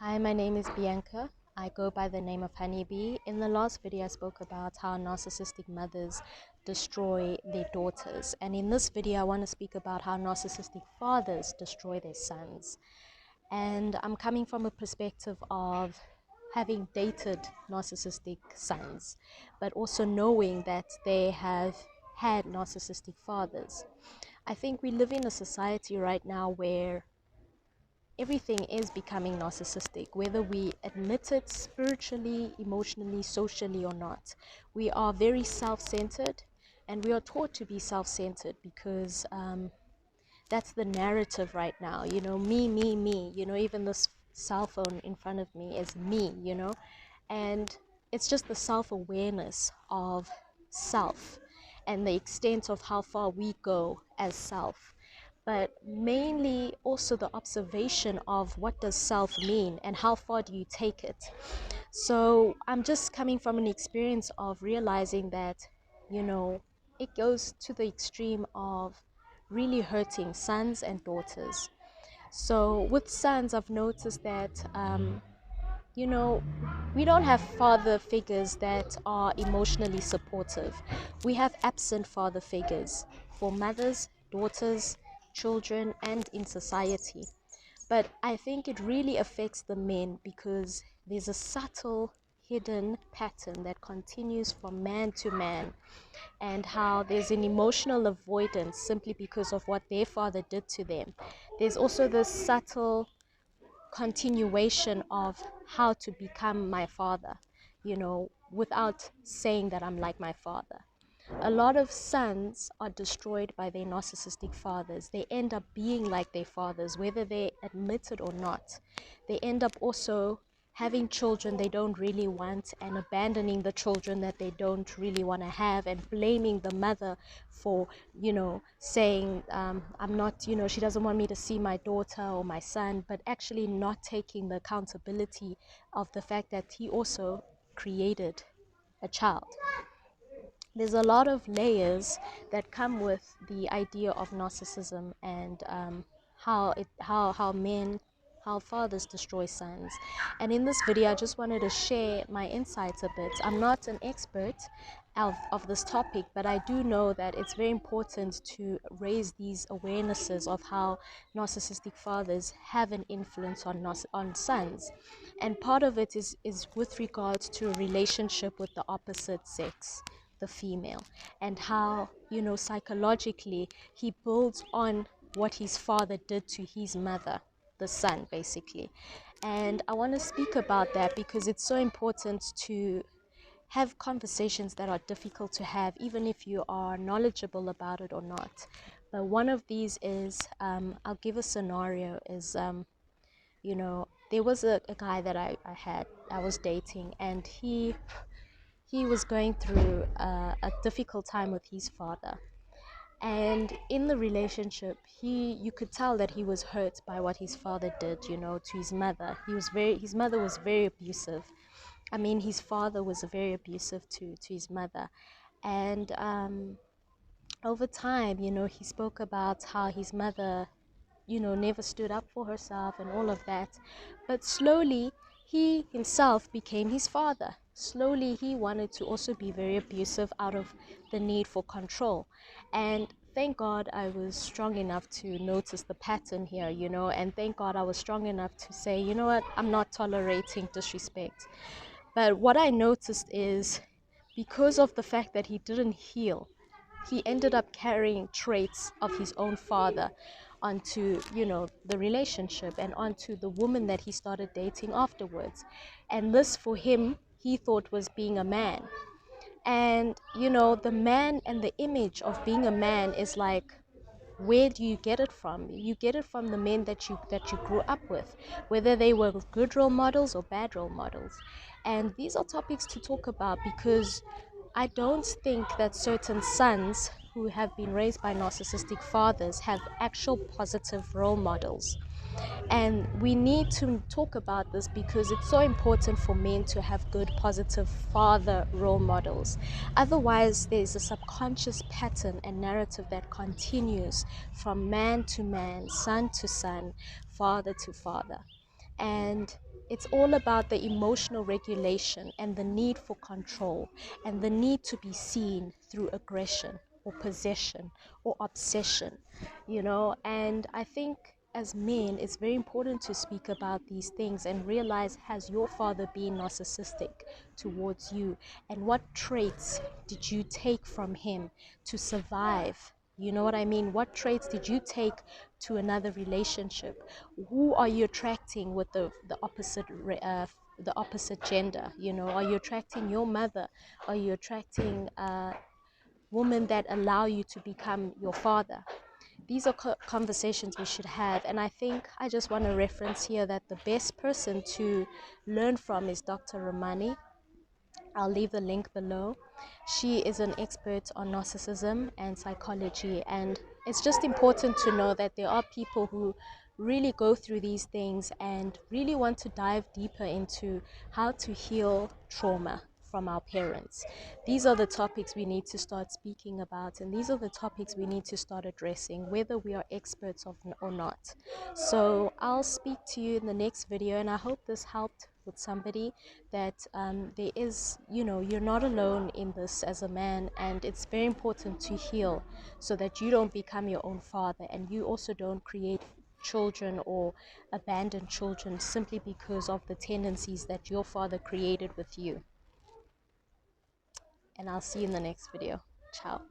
Hi, my name is Bianca. I go by the name of Honeybee. In the last video, I spoke about how narcissistic mothers destroy their daughters. And in this video, I want to speak about how narcissistic fathers destroy their sons. And I'm coming from a perspective of having dated narcissistic sons, but also knowing that they have had narcissistic fathers. I think we live in a society right now where everything is becoming narcissistic, whether we admit it spiritually, emotionally, socially, or not. We are very self-centered, and we are taught to be self-centered because that's the narrative right now. You know, me. You know, even this cell phone in front of me is me, you know, and it's just the self-awareness of self and the extent of how far we go as self, but mainly also the observation of what does self mean and how far do you take it. So I'm just coming from an experience of realizing that, you know, it goes to the extreme of really hurting sons and daughters. So with sons, I've noticed that you know, we don't have father figures that are emotionally supportive. We have absent father figures for mothers, daughters, children, and in society. But I think it really affects the men because there's a subtle hidden pattern that continues from man to man, and how there's an emotional avoidance simply because of what their father did to them. There's also this subtle continuation of how to become my father, you know, without saying that I'm like my father. A lot of sons are destroyed by their narcissistic fathers. They end up being like their fathers, whether they admit it or not. They end up also having children they don't really want and abandoning the children that they don't really want to have, and blaming the mother for, you know, saying, I'm not, you know, she doesn't want me to see my daughter or my son, but actually not taking the accountability of the fact that he also created a child. There's a lot of layers that come with the idea of narcissism, and how fathers destroy sons. And in this video, I just wanted to share my insights a bit. I'm not an expert of this topic, but I do know that it's very important to raise these awarenesses of how narcissistic fathers have an influence on sons. And part of it is with regards to a relationship with the opposite sex, the female, and how, you know, psychologically he builds on what his father did to his mother, the son, basically. And I want to speak about that because it's so important to have conversations that are difficult to have, even if you are knowledgeable about it or not. But one of these is, I'll give a scenario, is you know, there was a guy that I was dating, and he was going through a difficult time with his father. And in the relationship, you could tell that he was hurt by what his father did, you know, to his mother. His mother was very abusive. I mean, his father was very abusive to his mother. And over time, you know, he spoke about how his mother, you know, never stood up for herself and all of that. But slowly, he himself became his father. Slowly, he wanted to also be very abusive out of the need for control. And thank God I was strong enough to notice the pattern here, you know, and thank God I was strong enough to say, you know what, I'm not tolerating disrespect. But what I noticed is, because of the fact that he didn't heal, he ended up carrying traits of his own father onto, you know, the relationship and onto the woman that he started dating afterwards. And this, for him, he thought was being a man. And, you know, the man and the image of being a man is like, where do you get it from? You get it from the men that you grew up with, whether they were good role models or bad role models. And these are topics to talk about because I don't think that certain sons who have been raised by narcissistic fathers have actual positive role models. And we need to talk about this because it's so important for men to have good, positive father role models. Otherwise, there's a subconscious pattern and narrative that continues from man to man, son to son, father to father. And it's all about the emotional regulation and the need for control and the need to be seen through aggression or possession or obsession, you know. And I think as men, it's very important to speak about these things and realize, has your father been narcissistic towards you? And what traits did you take from him to survive? You know what I mean? What traits did you take to another relationship? Who are you attracting with the opposite gender? You know, are you attracting your mother? Are you attracting women that allow you to become your father? These are conversations we should have. And I think I just want to reference here that the best person to learn from is Dr. Ramani. I'll leave the link below. She is an expert on narcissism and psychology, and it's just important to know that there are people who really go through these things and really want to dive deeper into how to heal trauma from our parents. These are the topics we need to start speaking about, and these are the topics we need to start addressing, whether we are experts or not. So I'll speak to you in the next video, and I hope this helped with somebody, that there is, you know, you're not alone in this as a man, and it's very important to heal so that you don't become your own father, and you also don't create children or abandon children simply because of the tendencies that your father created with you. And I'll see you in the next video. Ciao.